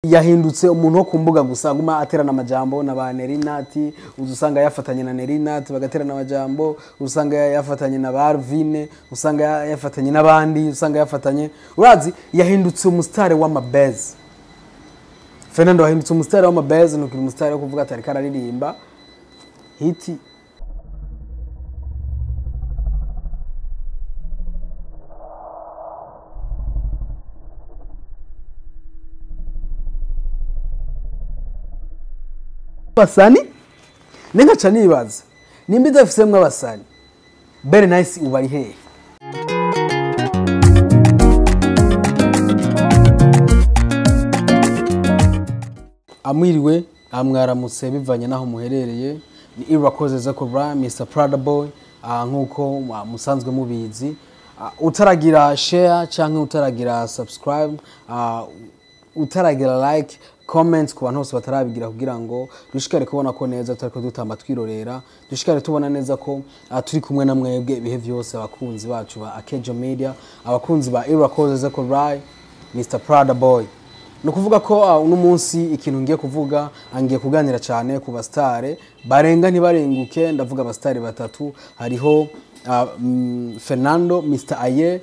yahindutse umuntu wo kumbuga gusa guma aterana amajambo na ba Nerinati uzusanga yafatanye na Nerinati bagaterana amajambo usanga yafatanye na Barvine usanga yafatanye nabandi usanga yafatanye urazi yahindutse umustar w'amabez Fernando yahindutse umustar w'amabez nuko umustar wo kuvuga atari kararirimba hiti basani nenga canibaza nimba idafisemo abasani Very Nice ubari hehe amwiriwe amwaramutse bivanye naho muherereye ni Irakoze Zakobra Mr Prada Boy nkuko musanzwe mubizi utaragira share canke utaragira subscribe utaragira like comments ku bantu bose batarabigira kugira ngo dushikare kubona ko neza tutariko dutamba twirorera dushikare tubona neza ko turi kumwe na mwebwe ibihe byose abakunzi bacu ba Akejo Media abakunzi ba Irakoze Zakobra Mr Prada Boy no kuvuga ko uno munsi ikintu ngiye kuvuga angiye kuganira cyane ku bastare barenga ntibarenguke ndavuga abastare batatu hariho Fernando Mr Aye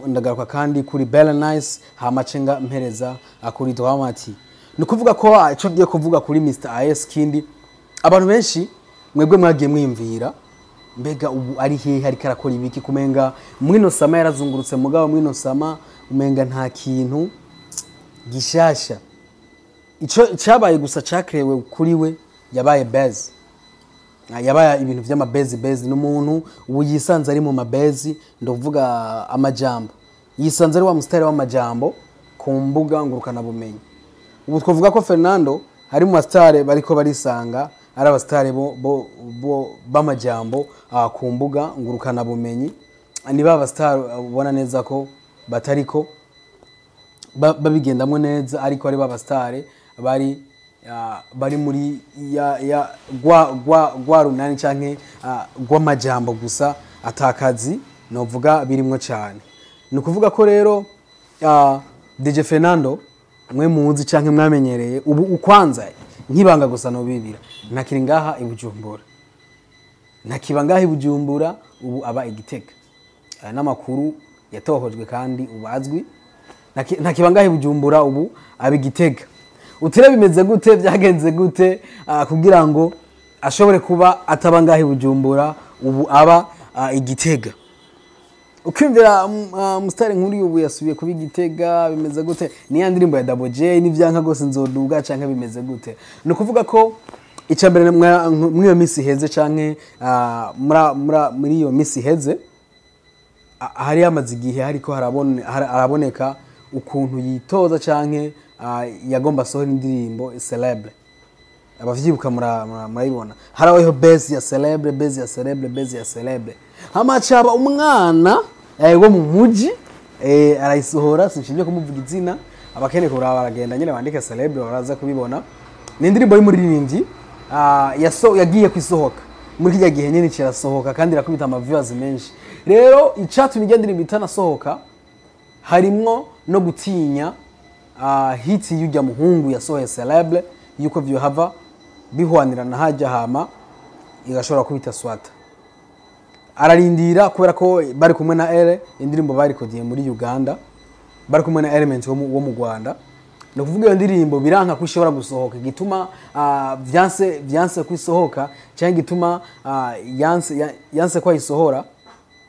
ndagaruka kandi kuri Very Nice hamacenga mpereza akuri Dwamati no kuvuga ko ico giye kuvuga kuri Mr Aye skindi abantu benshi mwebwe mwagiye mwimvira mbega ubu ari hehe hari karakora ibiki kumenga mwino sama yarazungurutse mugabo mwino sama umenga nta kintu gishasha ico cyabaye gusa cakrewe kuri we yabaye base yabaye ibintu vy'amabase n'umuntu ubu yisanze ari mu mabase ndovuga amajambo yisanze ari wa mustari w'amajambo ku mbuga ngurukana bumenyi ubu twovuga ko Fernando hari mu mastare bariko barisanga ari abastare bo b'amajambo ku mbuga ngurukana bumenyi ni ba bastare ubona neza ko batariko babigendamwe neza ariko ari babastare bari muri gwa runani canke gw'amajambo gusa atakazi novuga birimwo cyane no kuvuga ko rero DJ Fernando mwe muzi canke mwamenyereye ubu ukwanza nkibanga gusa no bibira nakiri ngaha ibujumbura nakibangaha ibujumbura ubu aba igiteka n'amakuru yatohojwe kandi ubazwi ntakibangaha ibujumbura ubu abigitega utire bimeze gute byagenze gute kugira ngo ashobore kuba atabangaha ibujumbura ubu aba igitega ukimvira mustari nkuri ubu yasubiye kuba igitega bimeze gute ni ya ndirimbo ya Double J n'ivyanka gose nzoduga canke bimeze gute no kuvuga ko icambere mwiyo misi heze canke muri iyo misi heze hari amazi gihe hariko haraboneka ukuntu yitoza canke yagomba sohora indirimbo celebre abavyibuka murayibona haraweho base ya celebre hamacaba umwana wo mu muji arayisohora sinshimye kumuvuga izina abakene kuraba baragenda nyine bandika celebre baraza kubibona ni indirimbo y'umuririmbyi yagiye kwisohoka muri kijya gihe nyine kirasohoka kandi irakubita amaviewers menshi rero icatu nigenda indirimbo itanasohoka harimwo no gutinya hiti yujya muhungu yasohoye celebre yuko vyo hava bihwanirana hajya hama igashobora kubita swata ararindira kubera ko bari kumwe na Ere indirimbo bari kodiye muri Uganda bari kumwe na Element wo mu Rwanda no kuvuga iyo ndirimbo biranka kwishobora gusohoka gituma vyanse kwisohoka cyangwa gituma yanse kwa isohora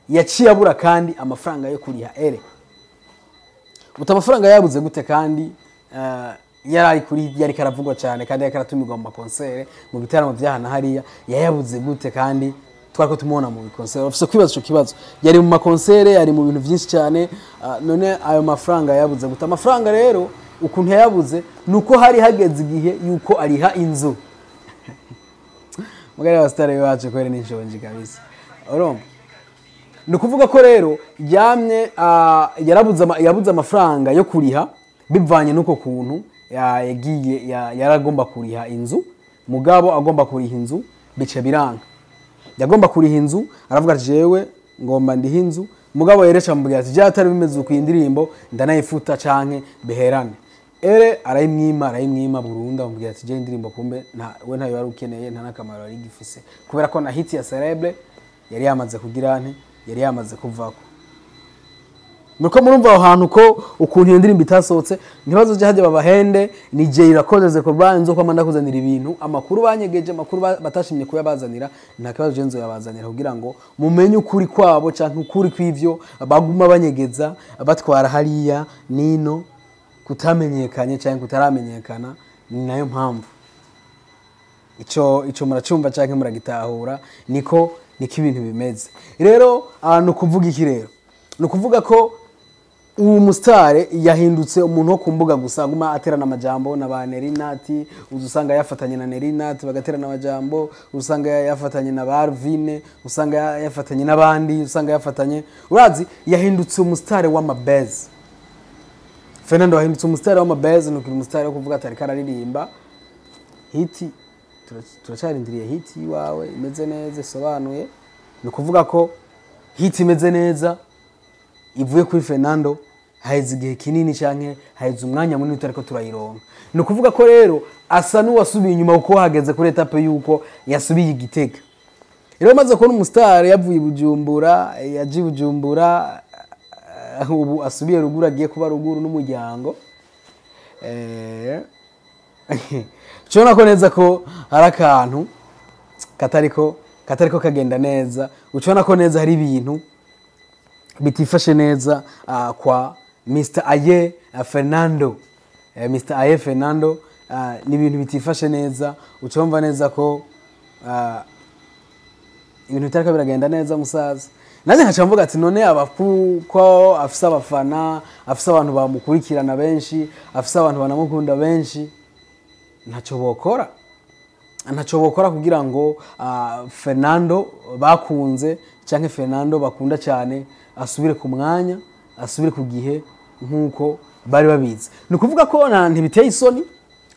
yaciye abura kandi amafaranga yo kuriha Ere utamafaranga yabuze gute kandi yari karavugwa cyane kandi yakaratumirwa mu concert mu bitaramo byahana hariya yayabuze gute kandi twako tumona mu concert ofise kwibaza cyo kibazo yari mu concert yari mu bintu byinshi cyane none ayo mafaranga yabuze gute amafaranga rero ukuntu yabuze nuko hari hageze igihe yuko ariha inzu mugari abastare baje kwere n'injonji kabisa urumva no kuvuga ko rero yamye yabuze amafaranga yo kuriha bivanye nuko kuntu yagiye yaragomba kuriha inzu mugabo agomba kuriha inzu bice biranga yagomba kuriha inzu aravuga jewe ngomba ndiha inzu mugabo yerecha mubwira ati atari bimeze uko indirimbo ndanayifuta canke beherane ere arayimwima burunda amubwira ati je indirimbo kumbe we ntayo wari ukeneye nta nakamaro ari gifise kubera ko na hit ya Celebre yari yamaze kugira nte yari yamaze kuvako. Nuko murumva aho hantu ko ukuntu iyo ndirimbo itasohotse ntibazo je haje babahende ni Jay Irakoze ko banzo ko amanda kuzanira ibintu amakuru banyegeje amakuru batashimye kuyabazanira nta kibazo je nzo yabazanira kugira ngo mumenye ukuri kwabo canke ukuri kw'ivyo baguma banyegeza batwara hariya nino kutamenyekanye canke kutaramenyekana ni nayo mpamvu ico muracumva canke muragitahura niko ibintu bimeze. Rero no kuvuga iki rero no kuvuga ko uwo mustare yahindutse umuntu wo kumbuga gusa guma aterana amajambo na ba Nerinati uzusanga yafatanye na Nerinati bagaterana amajambo usanga yafatanye na Barvine usanga yafatanye nabandi usanga yafatanye urazi yahindutse umustare wa mabez. Fernando yahindutse umustare wa mabez nuko umustare wo kuvuga atari kararirimba hiti turacharindiriye hiti wawe imeze neza sobanuye no kuvuga ko hiti imeze neza ivuye kuri Fernando haize igihe kinini canke haize umwanya munini utariko turayironka. No kuvuga ko rero asa n'uwasubiye inyuma uko hageze kuri etape yuko yasubiye Igitega. Rero maze ko n'umustar yavuye Bujumbura yaje Bujumbura ubu asubiye ruguru agiye kuba ruguru n'umuryango Chona ko neza ko harakantu katariko kagenda neza ucona ko neza hari ibintu bitifashe neza kwa Mr. Aye Fernando Mr. Aye Fernando ni ibintu bitifashe neza ucomva neza ko ibintu bitariko biragenda neza musaza naje nkacamvuga ati none abafu ko afisa abafana afisa abantu bamukurikirana benshi afisa abantu banamukunda benshi ntacyo bokora kugira ngo Fernando bakunze canke Fernando bakunda cyane asubire ku mwanya asubire ku gihe nkuko bari babizi. Ni kuvuga ko ntibiteye isoni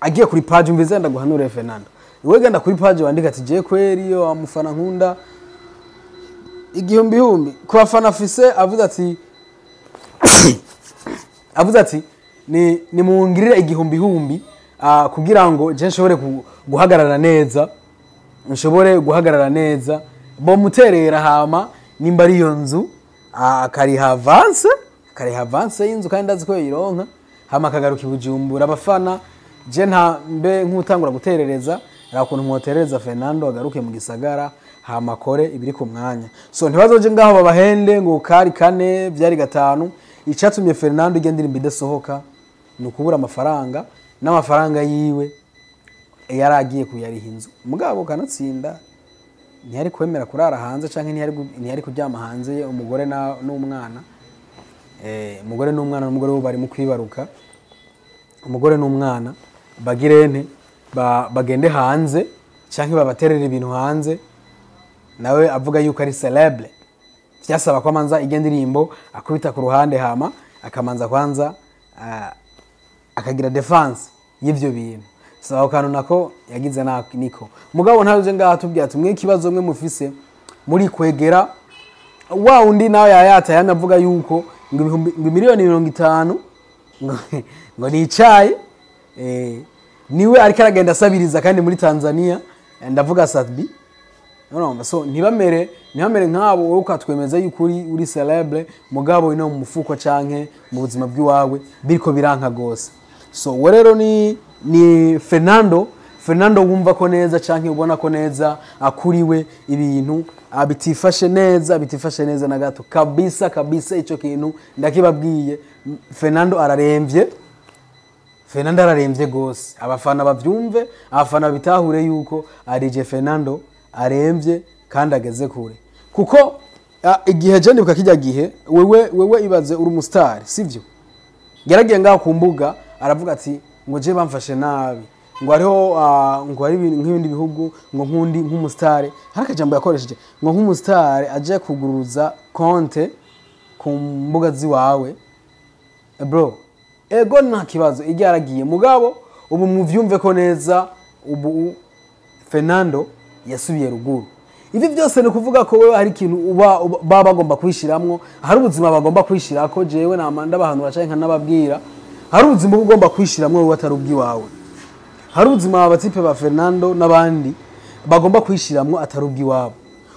agiye kuri page umvize ndaguhanura Fernando iwe genda kuri page wandika ati je kweri yo amufana nkunda igihumbi ku bafana afise avuze ati ni muungirira igihumbi kugira ngo je nshobore guhagarara neza bo muterera hama nimba ari yo nzu akariha avance y'inzu kandi ndazi ko yironka hama akagaruka Bujumbura abafana je nta mbe nk'utangura guterereza rakuntu mwoterereza Fernando agaruke mu gisagara hama kore ibiri ku mwanya so ntibazoje ngaho babahende ngo kari kane byari gatanu icatumye Fernando igendira imbide sohoka nukubura amafaranga n'amafaranga yiwe yaragiye kuyariha inzu mugabo kanatsinda ntiyari kwemera kurara hanze canke ntiyari kuryama hanze umugore n'umwana umugore n'umwana n'umugore bo bari mu kwibaruka umugore n'umwana bagirente bagende hanze canke babaterera ibintu hanze nawe avuga yuko ari Celebre byasaba ko amanza igendirimbo akubita ku ruhande hama akamanza kwanza akagira defense y'ivyo bintu sawa kantu nako yagize niko mugabo ntaje ngaha tubwiye tumwe kibazo mwe mufise muri kwegera wa undi nawe yayata yanavuga yuko ngo miliyoni 50 ngo ni icayi niwe ariko aragenda asabiriza kandi muri Tanzania ndavuga Satbi no so ntibamere nkabo wowe ukatwemeza yuko uri Celebre mugabo ino mu mufuko canke mu buzima bw'iwawe biriko biranka gose so werero ni Fernando wumva ko neza canke ubona ko neza akuriwe ibintu bitifashe neza na gato kabisa ico kintu ndakibabwiye Fernando araremvye gose abafana bavyumve abafana bitahure yuko arije Fernando aremvye kandi ageze kure kuko igihe je ndibuka kijya gihe wewe ibaze uri umustar sivyo yaragiye ngaho kumbuga aravuga ati ngo je bamfashe nabi ngo ariho ngo ari nk'ibindi bihugu ngo nkundi nk'umustar harakajambo yakoresheje ngo nk'umustar aje kuguruza konte ku mbuga ziwawe bro ego nta kibazo igyaragiye mugabo ubu muvyumve ko neza ubu Fernando yasubiye ruguru ibi byose ni kuvuga ko wewe hari ikintu baba bagomba kwishiramwo, hari ubuzima bagomba kwishirako. Jewe namanda bahanura canke nkanababwira, hari ubuzima ugomba kwishiramwo wewe atarubwi wawe, hari ubuzima abatipe ba Fernando n'abandi bagomba kwishiramwo atarubwi wabo.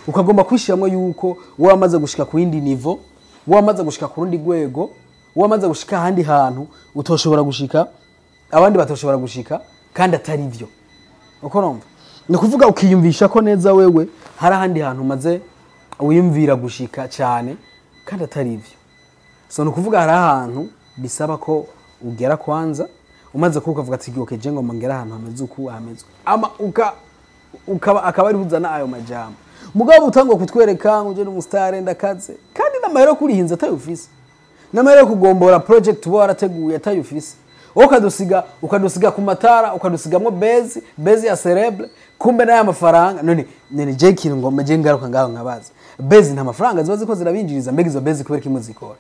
Ukagomba kwishiramwo yuko wowe amaze gushika ku yindi niveau, wowe amaze gushika ku rundi rwego, wowe amaze gushika ahandi hantu utoshobora gushika abandi batoshobora gushika kandi atari byo. Uko numva ni kuvuga ukiyumvisha ko neza wewe hari ahandi hantu maze wiyumvira gushika cyane kandi atari byo. So ni kuvuga hari ahantu bisaba ko ugera kwanza umaze kuvuga ati okay je ngoma ngera ahantu hameze uku hameze ama akaba ari buzana ayo majambo. Mugabo utangwa kutwereka ngo je n'umustare ndakaze kandi namahero kuri hinza atayufise, namahero kugombora project ubo warateguye atayufise. Ukadusiga ku matara, ukadusigamwo base ya Cereble, kumbe nayo amafaranga none je kintu ngo meje ngaruka ngaho nkabaza base nta mafaranga ziba ziko zirabinjiriza, mbega izo base kubera kimuzikora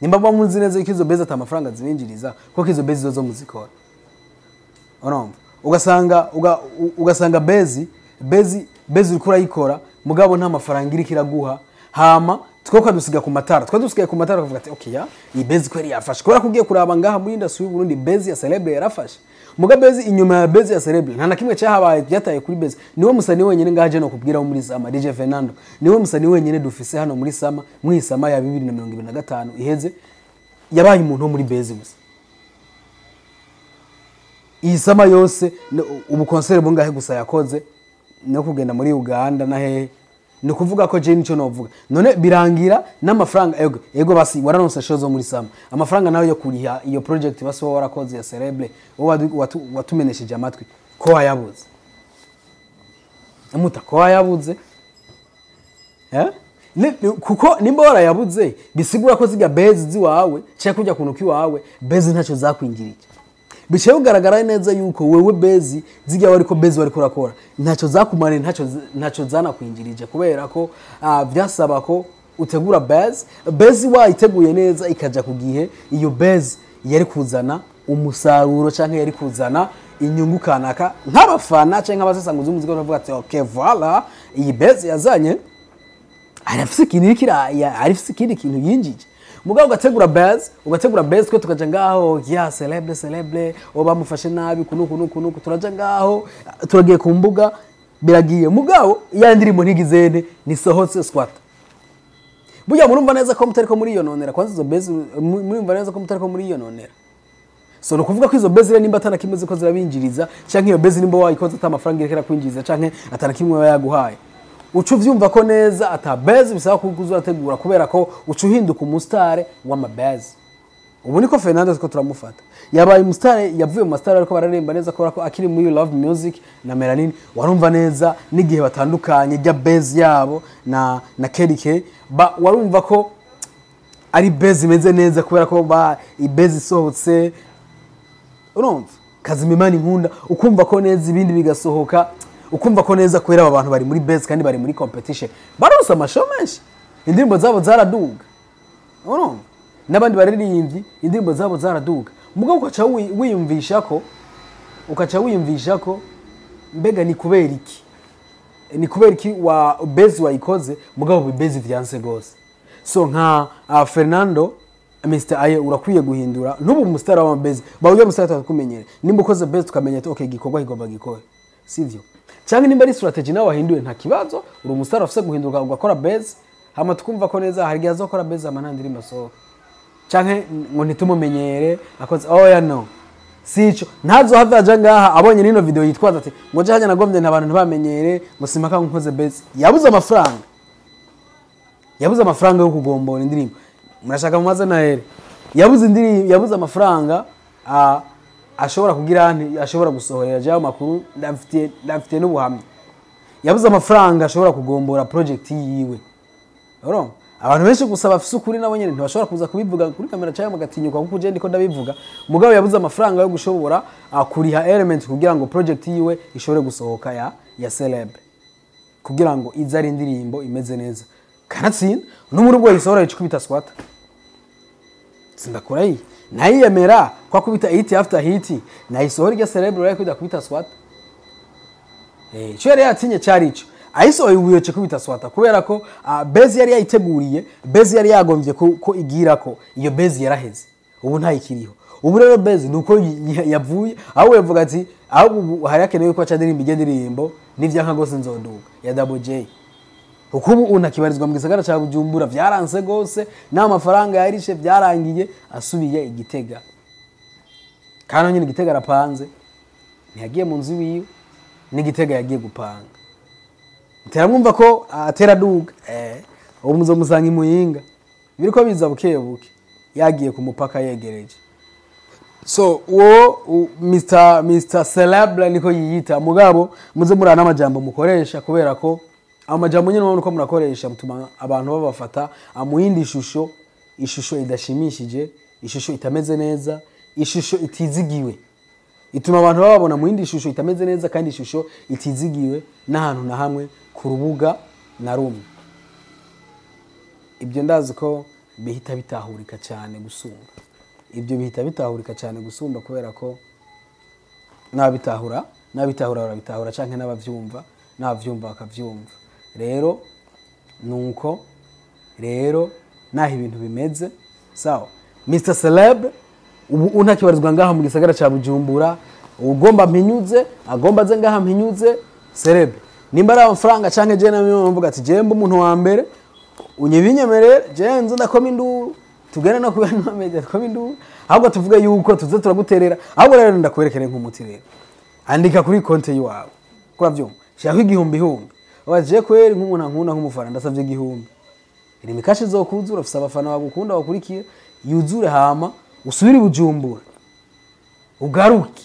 nimba ba munzi neza ikizo base ata mafaranga zibinjiriza kuko izo base zo muzikora. Urumva ugasanga base urikura yikora mugabo nta mafaranga iri kiraguha, hama twoka dusiga ku matara, twadusigaye ku matara kuvuga ati okay ya iyi base kweri yafashe kubera kugiye kuraba ngaha muri industry y'u Burundi base ya Cereble yarafashe. Muga base inyuma ya base ya Cereble nta nakimwe cyahabaye byataye kuri base. Niwe musani wenyene ngaje no kubwira muri Sama DJ Fernando, niwe musani wenyene dufise hano muri Sama mwisama ya 2025 iheze yabaye umuntu muri base gusa. Iyi Sama yose ubu concert bungahe gusa yakoze no kugenda muri Uganda na hehe. Ni kuvuga ko je nico novuga none birangira n'amafaranga ego basi waranonse show zo muri Sama, amafaranga nayo yo kuriha iyo project basi wo warakoze ya Cereble watumenesheje amatwi ko wayabuze amuta ko wayabuze kuko nimba warayabuze bisigura ko ziga base ziwawe cya kujya kunuki wawe base ntacyo zakwingirije. Bice ugaragara neza yuko wewe base zijya wari ko base wari kurakora ntacyo zakumane ntacyo zana kwinjirije kubera ko byasaba ko utegura base wayiteguye neza ikaja ku gihe iyo base yari kuzana umusaruro canke yari kuzana inyungu kanaka nk'abafana canke abasesanguzi umuziki bavuga ati okay voilà iyi base yazanye arafise ikindi kintu yinjije. Mugabo ugategura base twe tukaja ngaho ya Cereble bamufashe nabi kunuku turaja ngaho turagiye ku mbuga biragiye. Mugabo ya ndirimo ntigizene ni sohotse squat burya murumva neza ko mutariko muri iyo nonera kwanza izo base murumva neza ko mutariko muri iyo nonera. So no kuvuga ko izo base nimba atana kimeze ko zirabinjiriza canke iyo base nimba wayikoze ata amafaranga irekera kwinjiriza canke atana kimwe yaguhaye ucu vyumva ko neza ata base bisaba kuzuzategura kubera ko ucu hinduka umustare w'amabase. Ubu niko Fernando ko turamufata yabaye umustare yavuye mu mastare ariko bararemba neza ko akiri muri Love Music na Melanin warumva neza n'igihe batandukanye rya base yabo na KDK warumva ko ari base imeze neza kubera ko ibase isohotse. Urumva Kazimimana inkunda ukumva ko neza ibindi bigasohoka ukumva ko neza kwera abantu bari muri base kandi bari muri competition baronse amashow menshi indirimbo zabo zaraduga. Urumva nabandi baririmbyi indirimbo zabo zaraduga mugabo ukaca wiyumvisha ko mbega ni kubera iki wa base wayikoze mugabo base vyanse gose. So nka Fernando Mr. Aye urakwiye guhindura ntubu mustara wa base bawuye mustara twakumenyere nimba ukoze base tukamenya okay gikorwa higomba gikore sivyo cyangwa nimba ari strategy nawe wahinduye nta kibazo uri mustara ufise guhinduka ugakora base hama tukumva ko neza hari gihe azokora base amanandirimbo so canke ngo ntitumumenyere akoze oya no sico ntazo havaja ngaha abonye nino video yitwaza ati ngo je hanya nagomvye n'abantu ntibamenyere ngo simaka nkoze base yabuze amafaranga yo kugombora indirimbo murashaka mumaze na here yabuze amafaranga ashobora kugira ashobora gusohorera jaho makuru ndafite n'ubuhamya yabuze amafaranga ashobora kugombora project yiwe. Urumva abantu benshi gusaba afise ukuri nabo nyene ntibashobora kuza kubivuga kuri kamera cyangwa magatinyuka kuko je ndiko ndabivuga mugabo yabuze amafaranga yo gushobora kuriha element kugira ngo project yiwe ishobore gusohoka ya Cereble kugira ngo izari indirimbo imeze neza kanatsinda n'umuri bwo yisohora icukubita swata sindakora iyi nayiyemera kwa kubita hit after hit nayisohora ya Cereble rero kwida kubita swata cyo yari yatinye cyari ico ayisohoye ubuye cyo kubita swata kubera ko base yari yayiteguriye, base yari yagombye ko igira ko iyo base yaraheze ubu ntayikiriho. Ubu rero base nuko yavuye aho yavuga ati aho hari akenewe ko acandirimba igendirimbo n'ivyanka gose nzonduka ya Double J. Ukubu unakibarizwa mu gisagara ca Bujumbura vyaranse gose n'amafaranga yarishe vyarangiye asubiye Igitega. Kana nyine Igitega arapanze ntiyagiye mu nzu wiwe n'Igitega yagiye gupanga. Teramwumva ko atera duga ubu muzomusanga imuyinga biriko biza bukebuke yagiye ku mupaka yegereje. So Mr Celebre niko yiyita mugabo muze murana amajambo mukoresha kubera ko amajambo nyine uko murakoresha mutuma abantu babafata amuyindi ishusho idashimishije, ishusho itameze neza, ishusho itizigiwe. Ituma abantu babona muyindi ishusho itameze neza kandi ishusho itizigiwe n'ahantu na hamwe ku rubuga na rumwe. Ibyo ndazi ko bihita bitahurika cyane gusumba. Ibyo bihita bitahurika cyane gusumba kubera ko nabitahura barabitahura canke n'abavyumva bakavyumva. Rero nuko naho ibintu bimeze sawa. Mr Celebre ubu untakibarizwa ngaha mu gisagara ca Bujumbura, ugomba mpinyuze agomba ze ngaha mpinyuze Celebre nimba ari amafaranga canke je namwe mvuga ati je mba umuntu wa mbere unyibinyemerere je nzo ndakoma induru tugere no kubana media twoma induru ahubwo tuvuge yuko tuze turaguterera. Ahubwo rero ndakwerekere nk'umuti rero andika kuri konte yawe kuravyumva shaka igihumbi waje kweri nk'umuntu nkunda nk'umufana ndasavye igihumbi iri mikashi zokuzura ufise abafana bagukunda bakurikira yuzure hama usubire Bujumbura ugaruke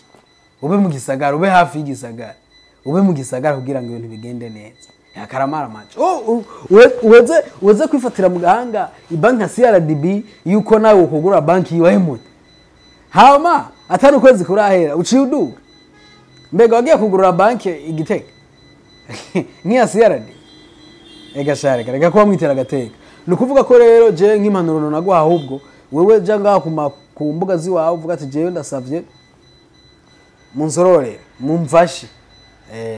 ube mu gisagara ube hafi y'igisagara ube mu gisagara kugira ngo ibintu bigende neza yakaramara macho uweze kwifatira mu gahanga ibanki ya CRDB yuko nawe ukugura banki yiwe hama atari ukwezi kurahera uciye uduga mbega wagiye kugura banki Igitega niya CRDB egashare kareka ko bamwitera agateka. Nukuvuga ko rero je nk'impanuro naguha ahubwo wewe janga ku mbuga ziwawe uvuga ati jewe ndasavye munsorore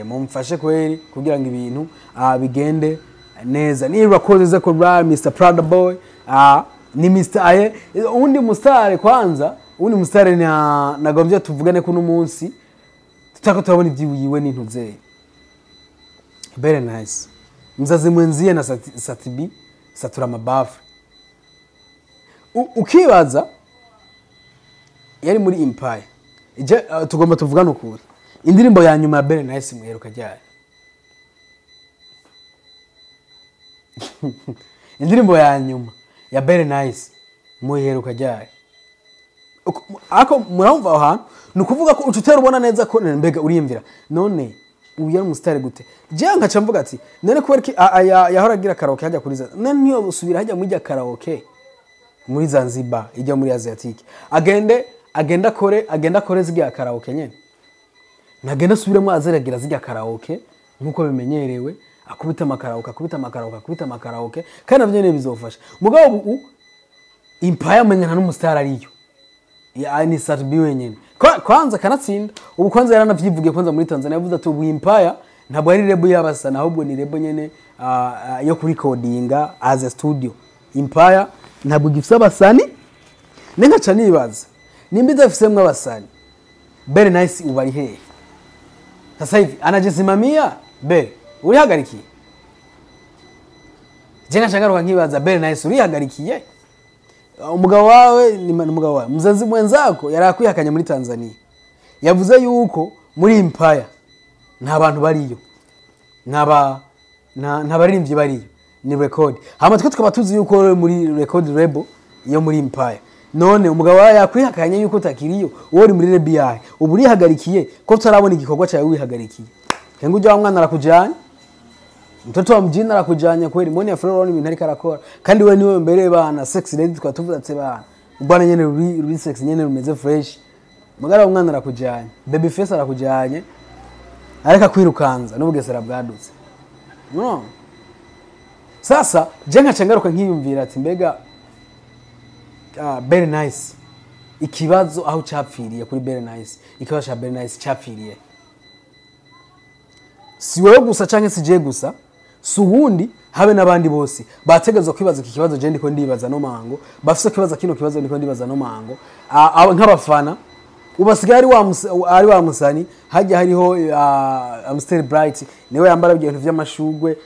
mumfashe kweri kugira ngo ibintu bigende neza. Ni records ko bra Mr Prada Boy ni Mr Aye undi mustare kwanza undi mustare nagombye tuvugane kuno munsi tutako turabona ivyiwiwe n'intuze very nice mzazi mwenzie na Satibi satura mabafu ukibaza yari muri Empire tugomba tuvugana ukuri indirimbo ya nyuma ya very nice muheruka ryari indirimbo ya nyuma ya very nice muheruka ryari ako muramva aho hantu nukuvuga ko ucutera ubona neza ko mbega uriyumvira none uyu ari mustare gute je nkaca mvuga ati none kuberki yahora agira karaoke hajya kuri za none niyo usubira hajya muri karaoke muri Zanzibar ijya muri Asiatique agenda kore zigira karaoke nyene nagenda subiremo azeragira zigira karaoke nkuko bimenyerewe akubita amakaraoke kandi navyo ne bizofasha mugabo ubu Empire menyana n'umustare ariyo ya ni Satibi wenyene kwanza kanatsinda ubu kwanza yaranavyivugiye kwanza muri Tanzania yavuze ati ubu Empire ntabwo ari lebo y'abasana ahubwo ni lebo nyene yo kuri recordinga as a studio. Empire ntabwo gifise abasani nengaca nibaza nimba idafisemo abasani very nice ubari hehe sasa hivi anajisimamia be urihagarikiye je nashagaruka nkibaza very nice urihagarikiye umugabo wawe ni umugabo wawe muzazi mwenzako yarakwihakanya muri Tanzania yavuze yuko muri Empire nta bantu bariyo nta baririmbyi bariyo ni record hama twe tukaba tuzi yuko muri record label yo muri Empire none umugabo wawe yakwihakanya yuko takiriyo wori muri RBI ubu urihagarikiye ko tutarabona igikorwa cyawe wihagarikiye kengo ujya mwana arakujanye mtoto wa mjini arakujanya kweli mbone ya Floroni ibintu ariko arakora kandi we niwe mbere bana sexy lady twatuvuze ati bana ubana nyene ruri sexy nyene rumeze fresh mugara umwana arakujanye baby face arakujanye areka kwirukanza n'ubugesera bwadutse no sasa je nkacengaruka nkiyumvira ati mbega very nice ikibazo aho cyapfiriye kuri very nice ikibazo cha very nice cyapfiriye si wewe gusa canke si je gusa si uwundi habe n'abandi bose bategezwa kwibaza iki kibazo je ndiko ndibaza no mango bafise kwibaza kino kibazo ndiko ndibaza no mango nk'abafana ubasigaye ari wa musani hajya hariho Amstel Bright niwe yambara ibintu vy'amashugwe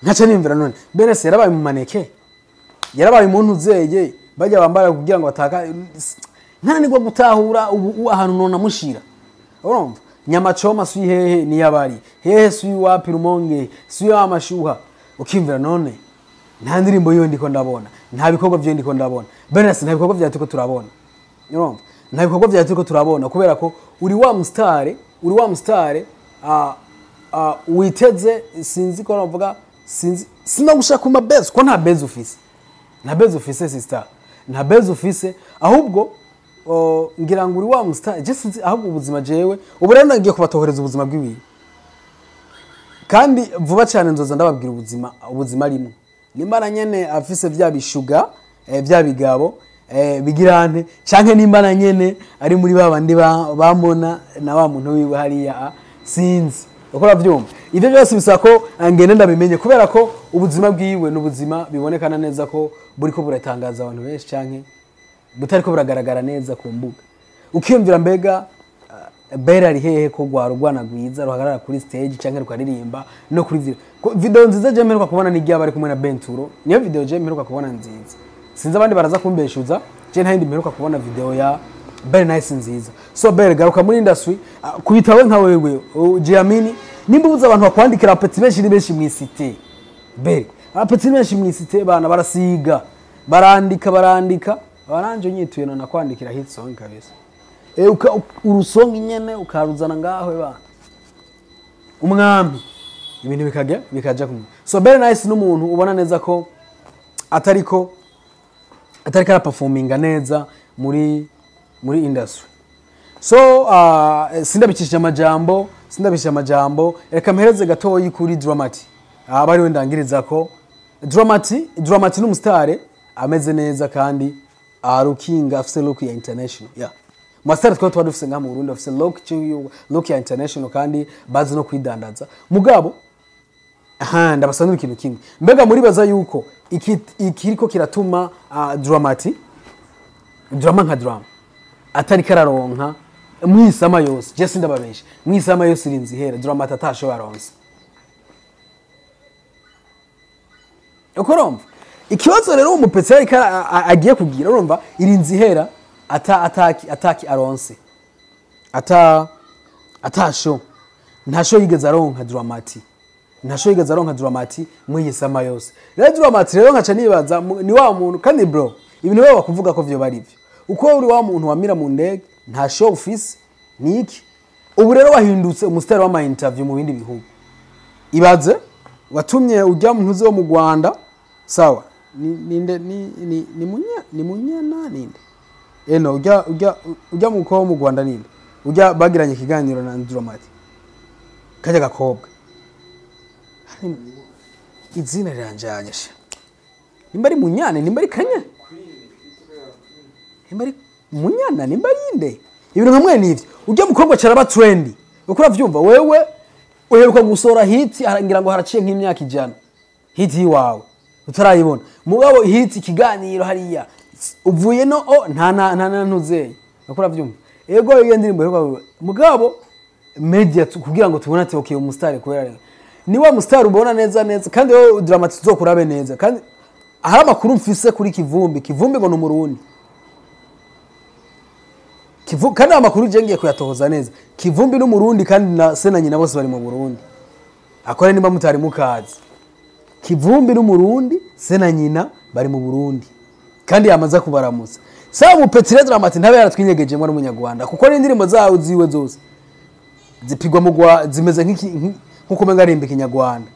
nkaca nimvira none Benesi yarabaye mu maneke yarabaye umuntu uzeye bajya bambara kugira ngo bataka ntananirwa gutahura ubu ahantu nona mushira urumva nyama choma sui hehe ni yabari hehe sui wapi Rumonge sui amashuha ukimvira none nta ndirimbo yo ndiko ndabona nta bikorwa byo ndiko ndabona Benesi nta bikorwa bya tuko turabona urumva nta bikorwa bya tuko turabona kubera ko uri wa mustare witeze sinzi ko navuga sinzi sinagushaka kuma base ko nta base office sister nta base office ahubwo ngira ngo uri wa mustare je sinzi ahubwo ubuzima jewe ubu rero nagiye kubatohereza ubuzima bw'ibintu kandi vuba cyane nzoza ndababwira ubuzima rimwe nimbana nyene afise vya bishuga vya bigabo bigirante canke nimbana nyene ari muri babandi bamona na wa muntu wiwe hariya sinzi ukora vyumva ivyo byose bisaba ko ngende ndabimenye kubera ko ubuzima bwiwe n'ubuzima bibonekana neza ko buriko buratangaza abantu benshi canke butariko buragaragara neza ku mbuga ukiyumvira mbega bera ari hehe ko gwarugwana gwiza ruhagarara kuri stage canke rukaririmba no kuri video nziza je mperuka kubona ni giya bari kumwe na Benturo niyo video je mperuka kubona nziza sinzi abandi baraza kumbeshuza je ntahindi mperuka kubona video ya very nice nziza so bere garuka muri industry kubitawe nka wewe Giamini nimbuza abantu bakwandikira apeti benshi mwisite bere apeti benshi mwisite bana barasiga barandika baranje nyituye na kwandikira hit song kabisa urusonga nyene ukaruzana ngaho bana umwami ibintu bikaja kumwe so very nice n'umuntu ubona neza ko atariko performinga neza muri industry so sindabikishije amajambo reka mpereze gatoyi kuri Dramati abari wendangiriza ko Dramati n'umustare ameze neza kandi arukinga afise look ya international Masters kwa twadufise nga mu Burundi afise look ya international kandi bazi no kwidandaza mugabo ndabasanura ikintu kimwe mbega muri baza yuko ikiriko kiratuma drama atari kararonka mwisama yose je sindababesha mwisama yose irinzi hera drama atasho baronse ukoromva ikibazo rero umupetse agiye kugira urumva irinzi hera ataki aronse atasho ntasho yigeze aronka Dramati mwisama yose rero Dramati rero nkaca nibaza ni wa muntu kandi bro ibintu baba kuvuga ko vyo bari vyo uko uri wa muntu wamira mu ndege nta show office niki ubu rero wahindutse umustari wa interview mu bindi bihugu ibaze watumye ujya mu ntuze wo mu Rwanda sawa ninde ni munyana ninde eno ujya mu ko mu Rwanda ninde ujya bagiranye kiganiro na Dramati kajya gakobwa izina riranjanye nimba ari munyane nimba ari kanya nimba ari munyana nimba yinde ibintu nkamwe nivyo ujya mukobwa caraba trendy ukura vyumva wewe uheruka gusora hit arangira ngo haraciye nk'imyaka ijana hit yiwawe utarayibona mugabo hit ikiganiro hariya uvuye no nta ntuzeye ukura vyumva ego iyo ndirimbo heruka mugabo media kugira ngo tubone ati okay umustari kwera ni wa mustari ubona neza kandi wowe Dramati zokurabe neza kandi hari amakuru mfise kuri Kivumbi ngo n'umurundi kandi amakuru jengiye kuyatohoza neza Kivumbi n'umurundi kandi na sena nyina bose bari mu Burundi akore nimba mutari mukazi Kivumbi n'umurundi sena nyina bari mu Burundi kandi yamaza kubaramutsa sawa mu Petire Dramati ntabe yaratwinyegeje mu Munyarwanda kuko n'indirimbo zawo ziwe zose zipigwa mugwa zimeze nkuko menga rimbe Kinyarwanda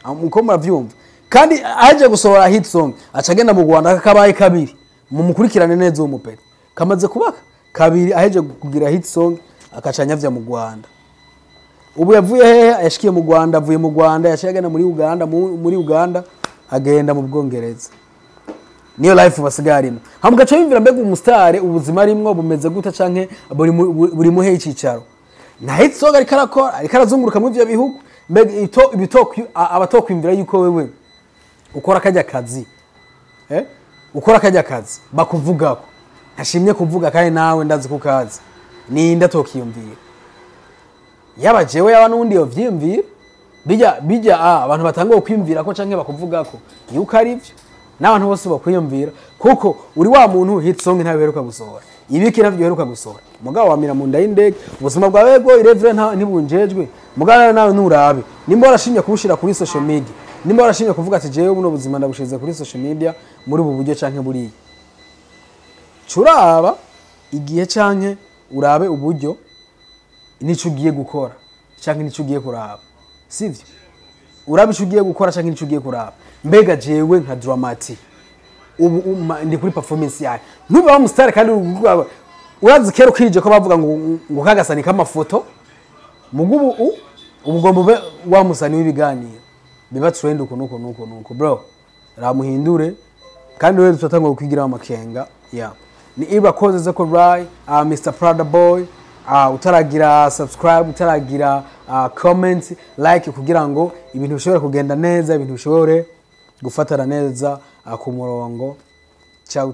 muko muravyumva kandi aje gusohora hit song acagenda mu Rwanda akabaye kabiri mu mukurikirane neza umupete kamaze kubaka kabiri aheje kugira hit song akacanya vya mu Rwanda ubu yavuye hehe yashikiye mu Rwanda avuye mu Rwanda yashagana muri Uganda agenda mu Bwongereza niyo life basigarimo hamugaca bimvira mbega umustare ubuzima rimwe bumeze gute canke buri muhe icicaro na hitsoga ariko arazunguruka mu ivyo bihugu abatokwimvira yuko wewe ukora kajya kazi ukora kajya kazi bakuvugako ntashimye kuvuga kandi nawe ndazi ku kazi ninde atokiyumvira yaba jewe yaba nundi yo vyimvira bijya abantu batanga kwimvira ko canke bakuvugako yuko ari byo n'abantu bose bakwiyumvira kuko uri wa muntu hit song ntaberuka gusohora ibiki navyo heruka gusohora mugabo wamira mu nda y'indege ubuzima bwawe bwo irevre ntibunjejwe mugabo nawe nurabe nimba warashimye kubushira kuri social media nimba warashimye kuvuga ati jewe buno buzima ndabushize kuri social media muri ubu buryo canke buri curaba igihe canke urabe uburyo nico ugiye gukora canke nico ugiye kuraba sivyo urabe ico ugiye gukora canke nico ugiye kuraba mbega jewe nka Dramati ubu ndi kuri performance yawe ntuba umustar kandi urazi kero kije ko bavuga ngo kagasani k'amafoto mugubu ubugombo wamusani w'ibiganiro biba trend uko bro ramuhindure kandi wewe tutatanga kwigira amakenga ni iba koze za ko right Mr Prada Boy utaragira subscribe utaragira comment like kugira ngo ibintu bishobore kugenda neza ibintu bishobore gufatana neza ku murongo ciao